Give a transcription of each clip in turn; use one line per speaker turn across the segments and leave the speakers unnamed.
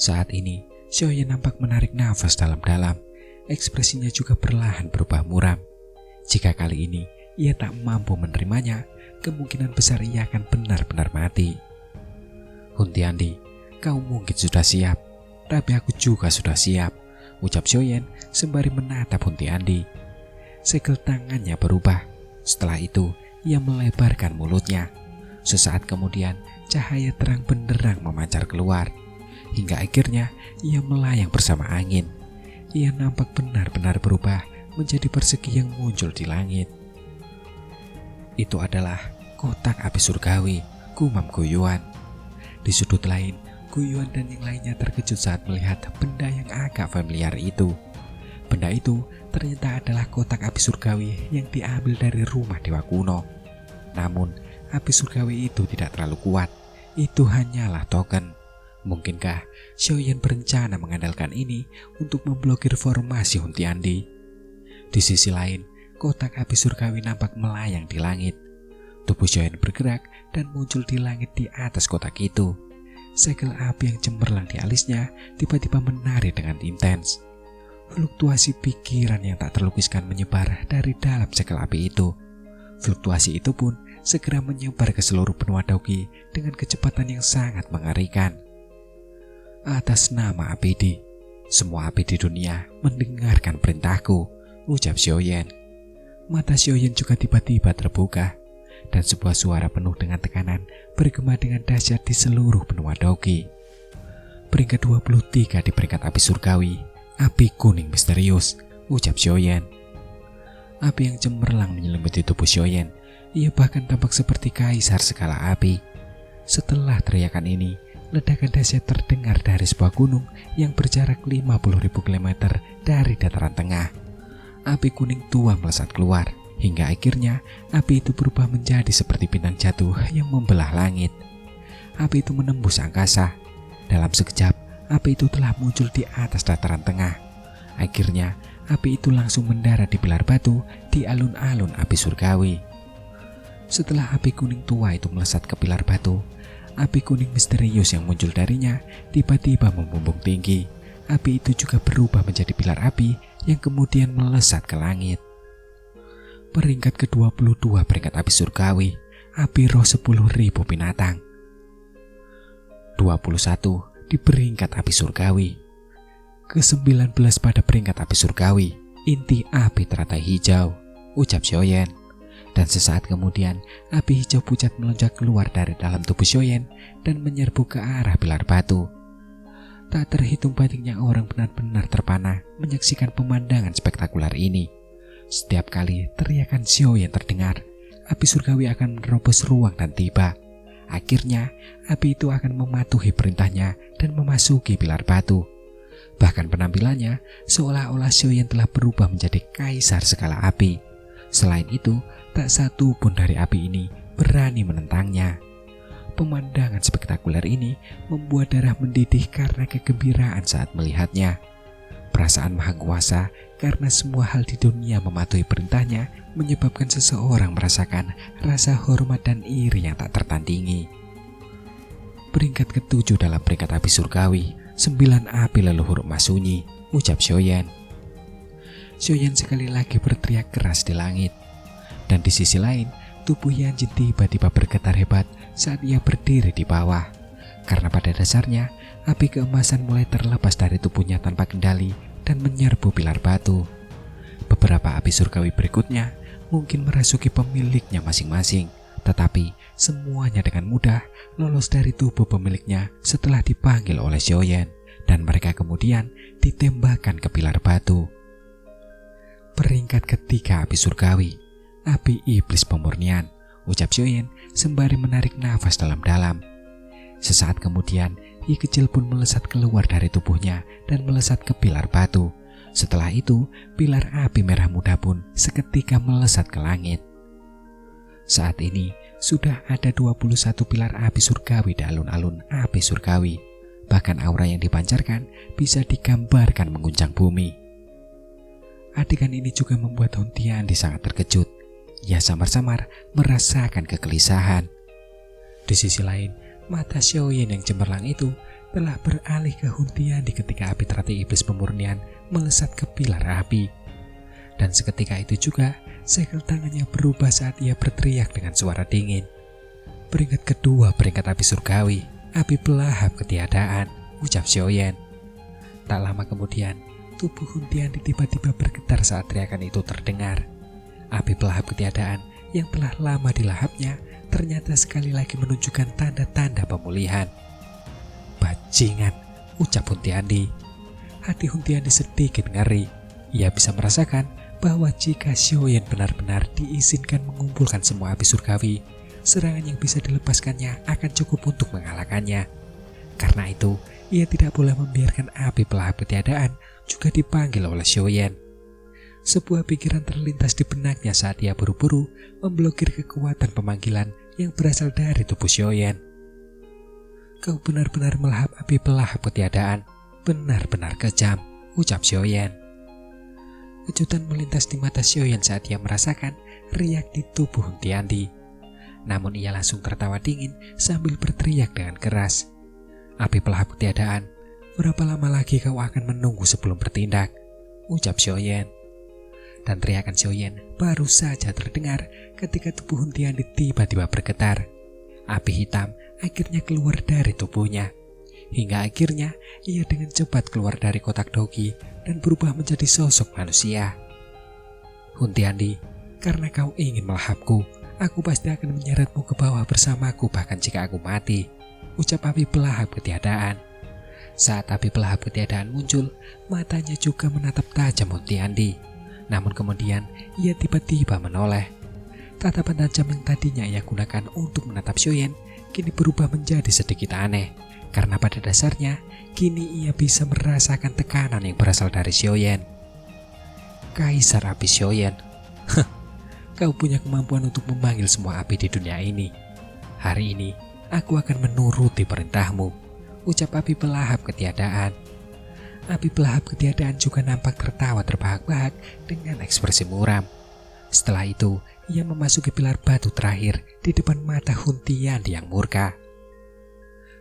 Saat ini, Xiaoyan nampak menarik nafas dalam-dalam. Ekspresinya juga perlahan berubah muram. Jika kali ini ia tak mampu menerimanya, kemungkinan besar ia akan benar-benar mati. "Huntiandi, kau mungkin sudah siap, tapi aku juga sudah siap," ucap Xiaoyan sembari menatap Huntiandi. Segel tangannya berubah. Setelah itu, ia melebarkan mulutnya. Sesaat kemudian, cahaya terang benderang memancar keluar. Hingga akhirnya, ia melayang bersama angin. Ia nampak benar-benar berubah menjadi persegi yang muncul di langit. Itu adalah kotak api surgawi, gumam Guiyuan. Di sudut lain, Guiyuan dan yang lainnya terkejut saat melihat benda yang agak familiar itu. Benda itu ternyata adalah kotak api surgawi yang diambil dari rumah dewa kuno. Namun, api surgawi itu tidak terlalu kuat. Itu hanyalah token. Mungkinkah Xiaoyan berencana mengandalkan ini untuk memblokir formasi Huntiandi? Di sisi lain, kotak api surgawi nampak melayang di langit. Tubuh Xiaoyan bergerak dan muncul di langit di atas kotak itu. Segel api yang cemerlang di alisnya tiba-tiba menari dengan intens. Fluktuasi pikiran yang tak terlukiskan menyebar dari dalam segel api itu. Fluktuasi itu pun segera menyebar ke seluruh benua Daoqi dengan kecepatan yang sangat mengerikan. "Atas nama APD, semua api di dunia mendengarkan perintahku," ucap Xiaoyan. Mata Xiaoyan juga tiba-tiba terbuka, dan sebuah suara penuh dengan tekanan bergema dengan dahsyat di seluruh benua Daoqi. "Peringkat 23 di peringkat api surgawi, api kuning misterius," ucap Xiaoyan. Api yang cemerlang menyelimuti tubuh Xiaoyan. Ia bahkan tampak seperti kaisar skala api. Setelah teriakan ini, ledakan dahsyat terdengar dari sebuah gunung yang berjarak 50.000 km dari dataran tengah. Api kuning tua melesat keluar, hingga akhirnya api itu berubah menjadi seperti bintang jatuh yang membelah langit. Api itu menembus angkasa. Dalam sekejap, api itu telah muncul di atas dataran tengah. Akhirnya, api itu langsung mendarat di pilar batu di alun-alun api surgawi. Setelah api kuning tua itu melesat ke pilar batu, api kuning misterius yang muncul darinya tiba-tiba membumbung tinggi. Api itu juga berubah menjadi pilar api yang kemudian melesat ke langit. Peringkat ke-22 peringkat api surgawi, api roh 10.000 binatang. 21 di peringkat api surgawi. Ke-19 pada peringkat api surgawi, inti api teratai hijau, ucap Xiaoyan. Dan sesaat kemudian, api hijau pucat melonjak keluar dari dalam tubuh Xiaoyan dan menyerbu ke arah pilar batu. Tak terhitung banyaknya orang benar-benar terpana menyaksikan pemandangan spektakuler ini. Setiap kali teriakan Xiaoyan terdengar, api surgawi akan menerobos ruang dan tiba. Akhirnya, api itu akan mematuhi perintahnya dan memasuki pilar batu. Bahkan penampilannya seolah-olah Xiaoyan telah berubah menjadi kaisar skala api. Selain itu, tak satu pun dari api ini berani menentangnya. Pemandangan spektakuler ini membuat darah mendidih karena kegembiraan saat melihatnya. Perasaan maha kuasa karena semua hal di dunia mematuhi perintahnya menyebabkan seseorang merasakan rasa hormat dan iri yang tak tertandingi. Peringkat ke-7 dalam peringkat api surgawi, 9 api leluhur emas sunyi, ucap Xiaoyan. Xiaoyan sekali lagi berteriak keras di langit. Dan di sisi lain, tubuh Yanjin tiba-tiba bergetar hebat saat ia berdiri di bawah. Karena pada dasarnya, api keemasan mulai terlepas dari tubuhnya tanpa kendali dan menyerbu pilar batu. Beberapa api surgawi berikutnya mungkin merasuki pemiliknya masing-masing, tetapi semuanya dengan mudah lolos dari tubuh pemiliknya setelah dipanggil oleh Xiaoyan, dan mereka kemudian ditembakkan ke pilar batu. Peringkat ketiga api surgawi, api iblis pemurnian, ucap Xiaoyan sembari menarik nafas dalam-dalam. Sesaat kemudian, Yi kecil pun melesat keluar dari tubuhnya dan melesat ke pilar batu. Setelah itu, pilar api merah muda pun seketika melesat ke langit. Saat ini, sudah ada 21 pilar api surgawi di alun-alun api surgawi. Bahkan aura yang dipancarkan bisa digambarkan mengguncang bumi. Adegan ini juga membuat Huntiandi sangat terkejut. Ia samar-samar merasakan kegelisahan. Di sisi lain, mata Xiaoyan yang cemerlang itu telah beralih ke Hun Tiandi ketika api teratai iblis pemurnian melesat ke pilar api. Dan seketika itu juga, segel tangannya berubah saat ia berteriak dengan suara dingin. Peringkat kedua peringkat api surgawi, api pelahap ketiadaan, ucap Xiaoyan. Tak lama kemudian, tubuh Hun Tiandi tiba-tiba bergetar saat teriakan itu terdengar. Api pelahap ketiadaan yang telah lama dilahapnya ternyata sekali lagi menunjukkan tanda-tanda pemulihan. Bajingan, ucap Hun Tiandi. Hati Hun Tiandi sedikit ngeri. Ia bisa merasakan bahwa jika Xiaoyan benar-benar diizinkan mengumpulkan semua api surgawi, serangan yang bisa dilepaskannya akan cukup untuk mengalahkannya. Karena itu, ia tidak boleh membiarkan api pelahap ketiadaan juga dipanggil oleh Xiaoyan. Sebuah pikiran terlintas di benaknya saat ia buru-buru memblokir kekuatan pemanggilan yang berasal dari tubuh Xiaoyan. Kau benar-benar melahap api pelahap ketiadaan, benar-benar kejam, ucap Xiaoyan. Kejutan melintas di mata Xiaoyan saat ia merasakan riak di tubuh Hun Tiandi. Namun ia langsung tertawa dingin sambil berteriak dengan keras. Api pelahap ketiadaan, berapa lama lagi kau akan menunggu sebelum bertindak? Ucap Xiaoyan. Dan teriakan Xiaoyan baru saja terdengar ketika tubuh Hun Tiandi tiba-tiba bergetar. Api hitam akhirnya keluar dari tubuhnya. Hingga akhirnya ia dengan cepat keluar dari kotak dogi dan berubah menjadi sosok manusia. Hun Tiandi, karena kau ingin melahapku, aku pasti akan menyeretmu ke bawah bersamaku bahkan jika aku mati, ucap api pelahap ketiadaan. Saat api pelahap ketiadaan muncul, matanya juga menatap tajam Hun Tiandi. Namun kemudian ia tiba-tiba menoleh. Tatapan tajam yang tadinya ia gunakan untuk menatap Xiaoyan kini berubah menjadi sedikit aneh, karena pada dasarnya kini ia bisa merasakan tekanan yang berasal dari Xiaoyan. Kaisar api Xiaoyan, kau punya kemampuan untuk memanggil semua api di dunia ini. Hari ini aku akan menuruti perintahmu, ucap api pelahap ketiadaan. Api pelahap ketiadaan juga nampak tertawa terbahak-bahak dengan ekspresi muram. Setelah itu, ia memasuki pilar batu terakhir di depan mata Hun Tiandi yang murka.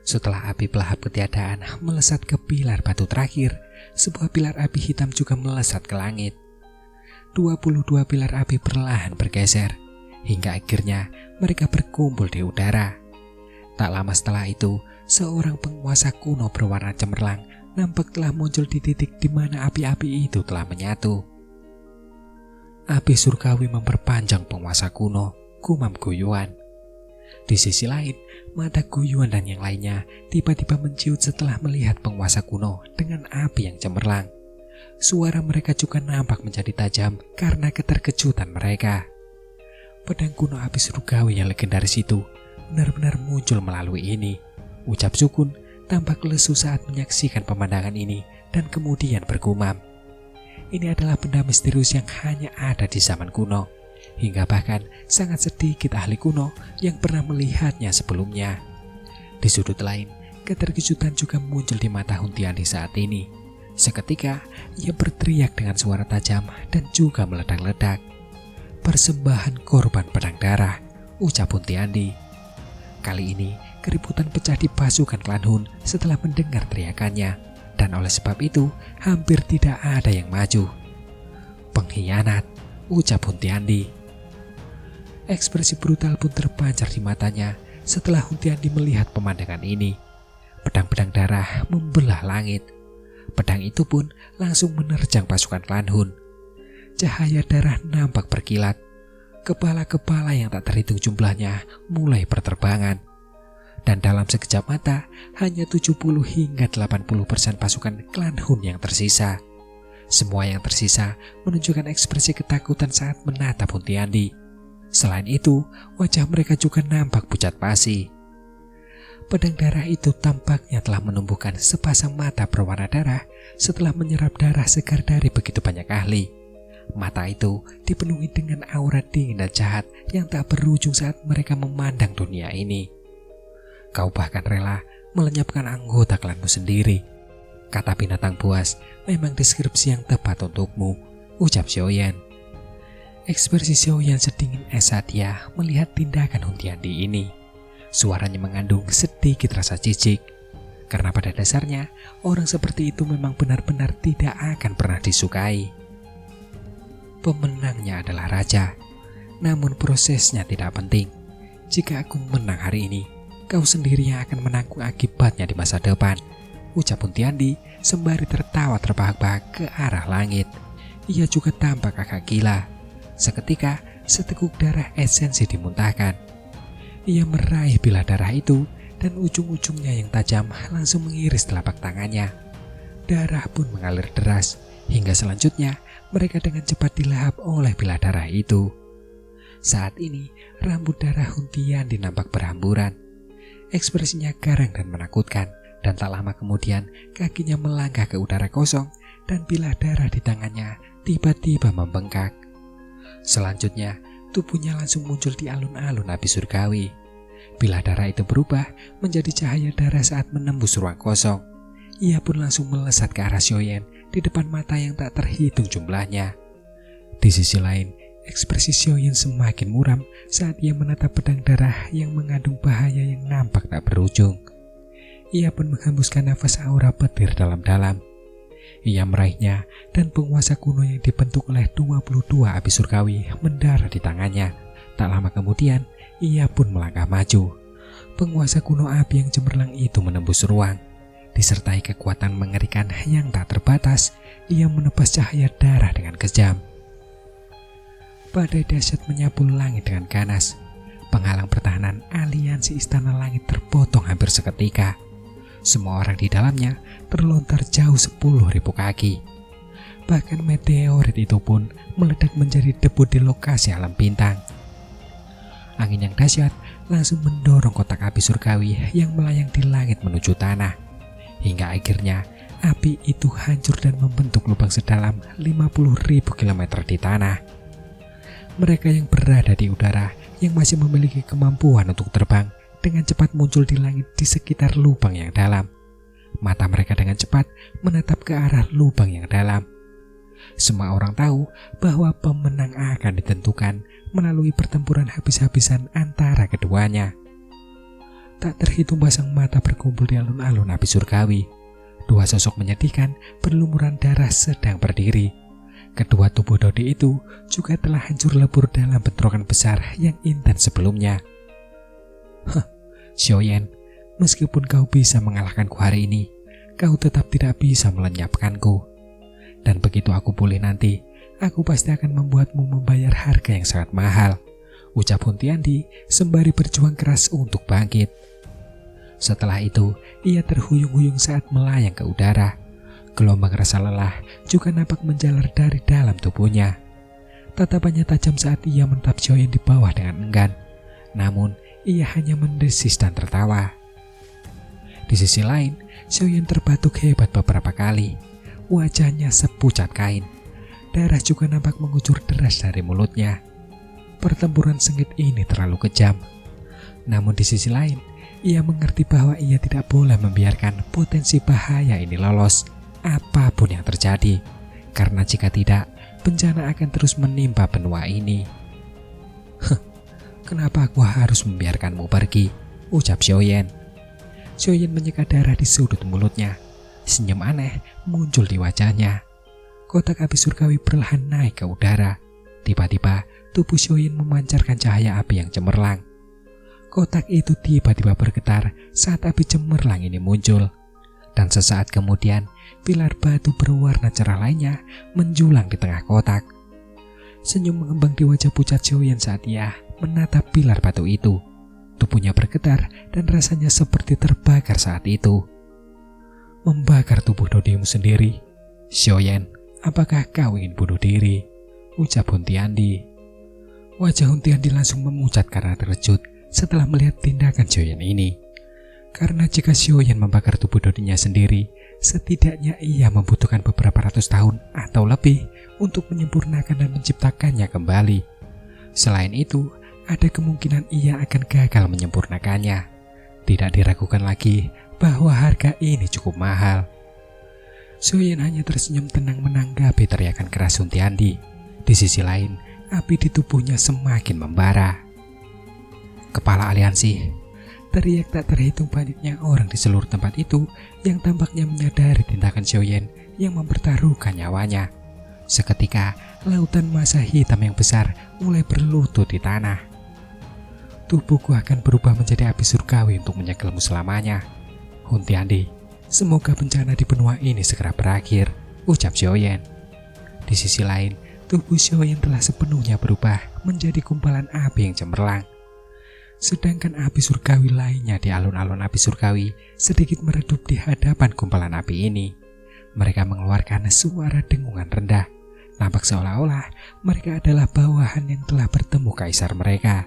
Setelah api pelahap ketiadaan melesat ke pilar batu terakhir, sebuah pilar api hitam juga melesat ke langit. 22 pilar api perlahan bergeser, hingga akhirnya mereka berkumpul di udara. Tak lama setelah itu, seorang penguasa kuno berwarna cemerlang nampak telah muncul di titik di mana api-api itu telah menyatu. Api surgawi memperpanjang penguasa kuno, gumam Gu Yuan. Di sisi lain, mata Gu Yuan dan yang lainnya tiba-tiba menciut setelah melihat penguasa kuno dengan api yang cemerlang. Suara mereka juga nampak menjadi tajam karena keterkejutan mereka. Pedang kuno api surgawi yang legendaris itu benar-benar muncul melalui ini, ucap Sukun tampak lesu saat menyaksikan pemandangan ini dan kemudian bergumam. Ini adalah benda misterius yang hanya ada di zaman kuno, hingga bahkan sangat sedikit ahli kuno yang pernah melihatnya sebelumnya. Di sudut lain, keterkejutan juga muncul di mata Hun Tiandi saat ini. Seketika, ia berteriak dengan suara tajam dan juga meledak-ledak. Persembahan korban pedang darah, ucap Hun Tiandi. Kali ini, keributan pecah di pasukan klan Hun setelah mendengar teriakannya. Dan oleh sebab itu, hampir tidak ada yang maju. Pengkhianat, ucap Hun Tiandi. Ekspresi brutal pun terpancar di matanya setelah Hun Tiandi melihat pemandangan ini. Pedang-pedang darah membelah langit. Pedang itu pun langsung menerjang pasukan klan Hun. Cahaya darah nampak berkilat. Kepala-kepala yang tak terhitung jumlahnya mulai berterbangan. Dan dalam sekejap mata, hanya 70 hingga 80% pasukan klan Hun yang tersisa. Semua yang tersisa menunjukkan ekspresi ketakutan saat menatap Hun Tiandi. Selain itu, wajah mereka juga nampak pucat pasi. Pedang darah itu tampaknya telah menumbuhkan sepasang mata berwarna darah setelah menyerap darah segar dari begitu banyak ahli. Mata itu dipenuhi dengan aura dingin dan jahat yang tak berujung saat mereka memandang dunia ini. Kau bahkan rela melenyapkan anggota klanmu sendiri. Kata binatang buas memang deskripsi yang tepat untukmu, ucap Xiaoyan. Ekspresi Xiaoyan sedingin es saat ia melihat tindakan Hun Tiandi ini. Suaranya mengandung sedikit rasa jijik. Karena pada dasarnya, orang seperti itu memang benar-benar tidak akan pernah disukai. Pemenangnya adalah raja, namun prosesnya tidak penting. Jika aku menang hari ini, kau sendiri yang akan menanggung akibatnya di masa depan, ucap Huntiandi sembari tertawa terbahak-bahak ke arah langit. Ia juga tampak agak gila. Seketika, seteguk darah esensi dimuntahkan. Ia meraih bilah darah itu dan ujung-ujungnya yang tajam langsung mengiris telapak tangannya. Darah pun mengalir deras, hingga selanjutnya mereka dengan cepat dilahap oleh bilah darah itu. Saat ini, rambut darah Huntiandi nampak berhamburan. Ekspresinya garang dan menakutkan, dan tak lama kemudian kakinya melangkah ke udara kosong dan bilah darah di tangannya tiba-tiba membengkak. Selanjutnya, tubuhnya langsung muncul di alun-alun api surgawi. Bilah darah itu berubah menjadi cahaya darah saat menembus ruang kosong. Ia pun langsung melesat ke arah Xiaoyan di depan mata yang tak terhitung jumlahnya. Di sisi lain, ekspresi Xiaoyan semakin muram saat ia menatap pedang darah yang mengandung bahaya yang nampak tak berujung. Ia pun menghembuskan nafas aura petir dalam-dalam. Ia meraihnya dan penguasa kuno yang dibentuk oleh 22 api surgawi mendarat di tangannya. Tak lama kemudian, ia pun melangkah maju. Penguasa kuno api yang cemerlang itu menembus ruang. Disertai kekuatan mengerikan yang tak terbatas, ia menebas cahaya darah dengan kejam. Badai dahsyat menyapu langit dengan ganas. Penghalang pertahanan aliansi Istana Langit terpotong hampir seketika. Semua orang di dalamnya terlontar jauh 10.000 kaki. Bahkan meteorit itu pun meledak menjadi debu di lokasi alam bintang. Angin yang dahsyat langsung mendorong kotak api surgawi yang melayang di langit menuju tanah. Hingga akhirnya api itu hancur dan membentuk lubang sedalam 50.000 km di tanah. Mereka yang berada di udara yang masih memiliki kemampuan untuk terbang dengan cepat muncul di langit di sekitar lubang yang dalam. Mata mereka dengan cepat menatap ke arah lubang yang dalam. Semua orang tahu bahwa pemenang akan ditentukan melalui pertempuran habis-habisan antara keduanya. Tak terhitung pasang mata berkumpul di alun-alun api surgawi. Dua sosok menyedihkan berlumuran darah sedang berdiri. Kedua tubuh Dodi itu juga telah hancur lebur dalam bentrokan besar yang intens sebelumnya. Xiaoyan, meskipun kau bisa mengalahkanku hari ini, kau tetap tidak bisa melenyapkanku. Dan begitu aku pulih nanti, aku pasti akan membuatmu membayar harga yang sangat mahal, ucap Huntiandi sembari berjuang keras untuk bangkit. Setelah itu, ia terhuyung-huyung saat melayang ke udara. Gelombang rasa lelah juga nampak menjalar dari dalam tubuhnya. Tatapannya tajam saat ia menatap Xiaoyan di bawah dengan enggan. Namun, ia hanya mendesis dan tertawa. Di sisi lain, Xiaoyan terbatuk hebat beberapa kali. Wajahnya sepucat kain. Darah juga nampak mengucur deras dari mulutnya. Pertempuran sengit ini terlalu kejam. Namun di sisi lain, ia mengerti bahwa ia tidak boleh membiarkan potensi bahaya ini lolos, apapun yang terjadi. Karena jika tidak, bencana akan terus menimpa benua ini. Kenapa aku harus membiarkanmu pergi? Ucap Xiaoyan. Xiaoyan menyeka darah di sudut mulutnya. Senyum aneh muncul di wajahnya. Kotak api surgawi perlahan naik ke udara. Tiba-tiba tubuh Xiaoyan memancarkan cahaya api yang cemerlang. Kotak itu tiba-tiba bergetar saat api cemerlang ini muncul. Dan sesaat kemudian, pilar batu berwarna cerah lainnya menjulang di tengah kotak. Senyum mengembang di wajah pucat Xiaoyan saat ia menatap pilar batu itu. Tubuhnya bergetar dan rasanya seperti terbakar saat itu. Membakar tubuh Dodimu sendiri? Xiaoyan, apakah kau ingin bunuh diri? Ucap Huntiandi. Wajah Huntiandi langsung memucat karena terkejut setelah melihat tindakan Xiaoyan ini. Karena jika Xiaoyan membakar tubuh Dodinya sendiri, setidaknya ia membutuhkan beberapa ratus tahun atau lebih untuk menyempurnakan dan menciptakannya kembali. Selain itu, ada kemungkinan ia akan gagal menyempurnakannya. Tidak diragukan lagi bahwa harga ini cukup mahal. Xiaoyan hanya tersenyum tenang menanggapi teriakan keras Huntiandi. Di sisi lain, api di tubuhnya semakin membara. Kepala aliansi, teriak tak terhitung banyaknya orang di seluruh tempat itu yang tampaknya menyadari tindakan Xiaoyan yang mempertaruhkan nyawanya. Seketika, lautan massa hitam yang besar mulai berlutut di tanah. Tubuhku akan berubah menjadi api surgawi untuk menyegelmu selamanya. Hun Tiandi, semoga bencana di benua ini segera berakhir, ucap Xiaoyan. Di sisi lain, tubuh Xiaoyan telah sepenuhnya berubah menjadi gumpalan api yang cemerlang. Sedangkan api surgawi lainnya di alun-alun api surgawi sedikit meredup di hadapan gumpalan api ini. Mereka mengeluarkan suara dengungan rendah. Nampak seolah-olah mereka adalah bawahan yang telah bertemu kaisar mereka.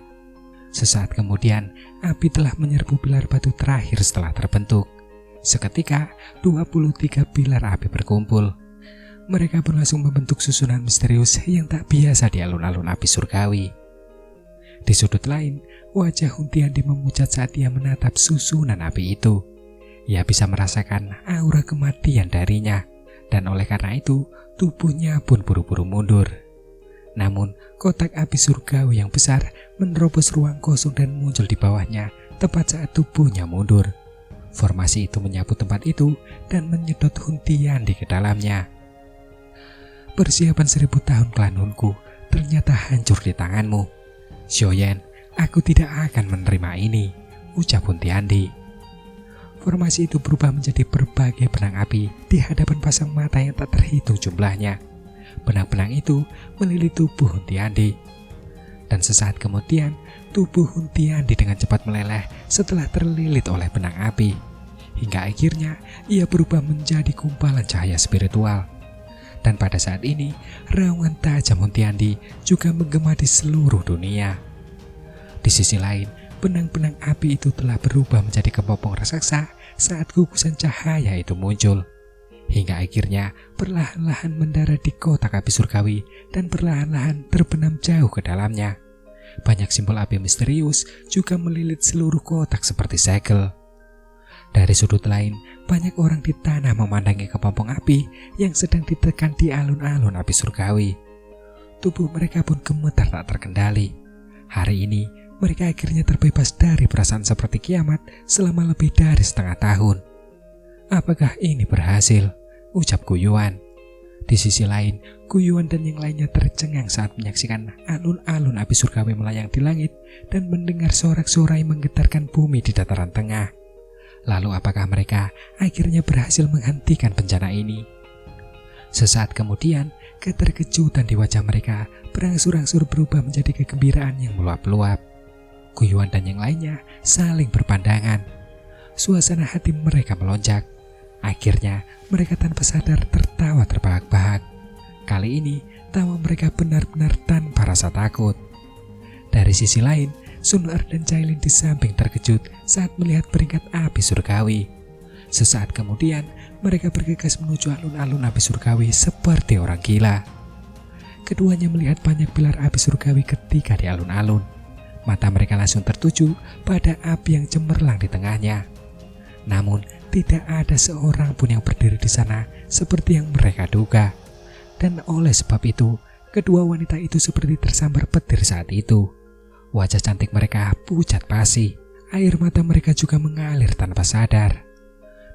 Sesaat kemudian, api telah menyerbu pilar batu terakhir setelah terbentuk. Seketika, 23 pilar api berkumpul. Mereka pun langsung membentuk susunan misterius yang tak biasa di alun-alun api surgawi. Di sudut lain, wajah Hun Tiandi memucat saat ia menatap susunan api itu. Ia bisa merasakan aura kematian darinya, dan oleh karena itu, tubuhnya pun buru-buru mundur. Namun, kotak api surgawi yang besar menerobos ruang kosong dan muncul di bawahnya tepat saat tubuhnya mundur. Formasi itu menyapu tempat itu dan menyedot Hun Tiandi ke dalamnya. Persiapan 1000 tahun klan Hunku ternyata hancur di tanganmu. Xiaoyan, aku tidak akan menerima ini, ucap Hun Tiandi. Formasi itu berubah menjadi berbagai benang api di hadapan pasang mata yang tak terhitung jumlahnya. Benang-benang itu melilit tubuh Hun Tiandi. Dan sesaat kemudian, tubuh Hun Tiandi dengan cepat meleleh setelah terlilit oleh benang api. Hingga akhirnya, ia berubah menjadi gumpalan cahaya spiritual. Dan pada saat ini, raungan tajam Hun Tiandi juga menggema di seluruh dunia. Di sisi lain, benang-benang api itu telah berubah menjadi kepompong raksasa saat gugusan cahaya itu muncul. Hingga akhirnya perlahan-lahan mendarat di kotak api surgawi dan perlahan-lahan terbenam jauh ke dalamnya. Banyak simbol api misterius juga melilit seluruh kotak seperti segel. Dari sudut lain, banyak orang di tanah memandangi kepompong api yang sedang ditekan di alun-alun api surgawi. Tubuh mereka pun gemetar tak terkendali. Hari ini, mereka akhirnya terbebas dari perasaan seperti kiamat selama lebih dari setengah tahun. Apakah ini berhasil? Ucap Guyuan. Di sisi lain, Guyuan dan yang lainnya tercengang saat menyaksikan alun-alun api surgawi melayang di langit dan mendengar sorak-sorai menggetarkan bumi di dataran tengah. Lalu apakah mereka akhirnya berhasil menghentikan bencana ini? Sesaat kemudian, keterkejutan di wajah mereka berangsur-angsur berubah menjadi kegembiraan yang meluap-luap. Guyuan dan yang lainnya saling berpandangan. Suasana hati mereka melonjak. Akhirnya, mereka tanpa sadar tertawa terbahak-bahak. Kali ini, tawa mereka benar-benar tanpa rasa takut. Dari sisi lain, Sun Er dan Cailin di samping terkejut saat melihat peringkat api surgawi. Sesaat kemudian, mereka bergegas menuju alun-alun api surgawi seperti orang gila. Keduanya melihat banyak pilar api surgawi ketika di alun-alun. Mata mereka langsung tertuju pada api yang cemerlang di tengahnya. Namun, tidak ada seorang pun yang berdiri di sana seperti yang mereka duga. Dan oleh sebab itu, kedua wanita itu seperti tersambar petir saat itu. Wajah cantik mereka pucat pasi, air mata mereka juga mengalir tanpa sadar.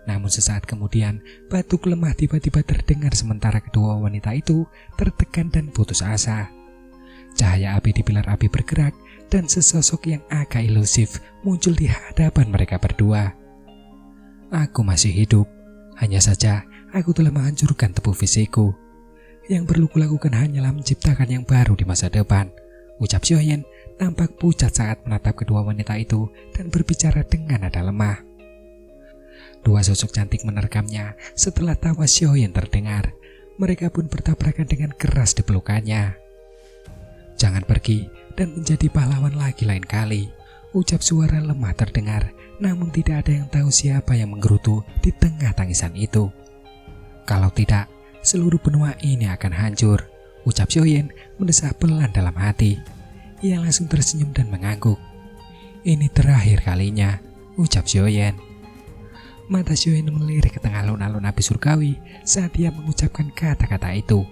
Namun sesaat kemudian, batuk lemah tiba-tiba terdengar sementara kedua wanita itu tertekan dan putus asa. Cahaya api di pilar api bergerak dan sesosok yang agak ilusif muncul di hadapan mereka berdua. Aku masih hidup, hanya saja aku telah menghancurkan tubuh fisikku. Yang perlu kulakukan hanyalah menciptakan yang baru di masa depan, ucap Xiaoyan tampak pucat saat menatap kedua wanita itu dan berbicara dengan nada lemah. Dua sosok cantik menerkamnya setelah tawa Xiaoyan terdengar. Mereka pun bertabrakan dengan keras di pelukannya. Jangan pergi dan menjadi pahlawan lagi lain kali, ucap suara lemah terdengar, namun tidak ada yang tahu siapa yang menggerutu di tengah tangisan itu. Kalau tidak, seluruh benua ini akan hancur, ucap Xiaoyan mendesah pelan dalam hati. Ia langsung tersenyum dan mengangguk. Ini terakhir kalinya, ucap Xiaoyan. Mata Xiaoyan melirik ke tengah alun-alun api surgawi saat ia mengucapkan kata-kata itu.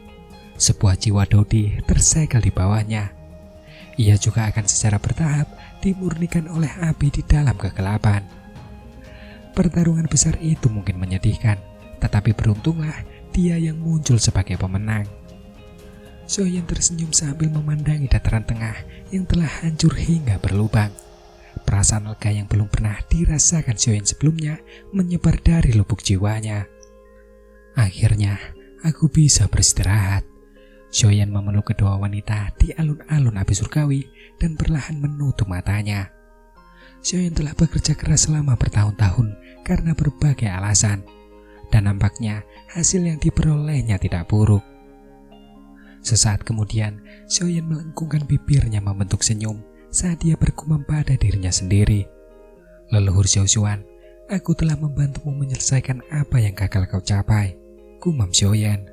Sebuah jiwa Dodi tersegel di bawahnya. Ia juga akan secara bertahap dimurnikan oleh api di dalam kegelapan. Pertarungan besar itu mungkin menyedihkan, tetapi beruntunglah dia yang muncul sebagai pemenang. Xiaoyan tersenyum sambil memandangi dataran tengah yang telah hancur hingga berlubang. Perasaan lega yang belum pernah dirasakan Xiaoyan sebelumnya menyebar dari lubuk jiwanya. Akhirnya, aku bisa beristirahat. Xiaoyan memeluk kedua wanita di alun-alun api surgawi dan perlahan menutup matanya. Xiaoyan telah bekerja keras selama bertahun-tahun karena berbagai alasan, dan nampaknya hasil yang diperolehnya tidak buruk. Sesaat kemudian, Xiaoyan melengkungkan bibirnya membentuk senyum saat dia bergumam pada dirinya sendiri. Leluhur Xiaoxuan, aku telah membantumu menyelesaikan apa yang gagal kau capai, gumam Xiaoyan.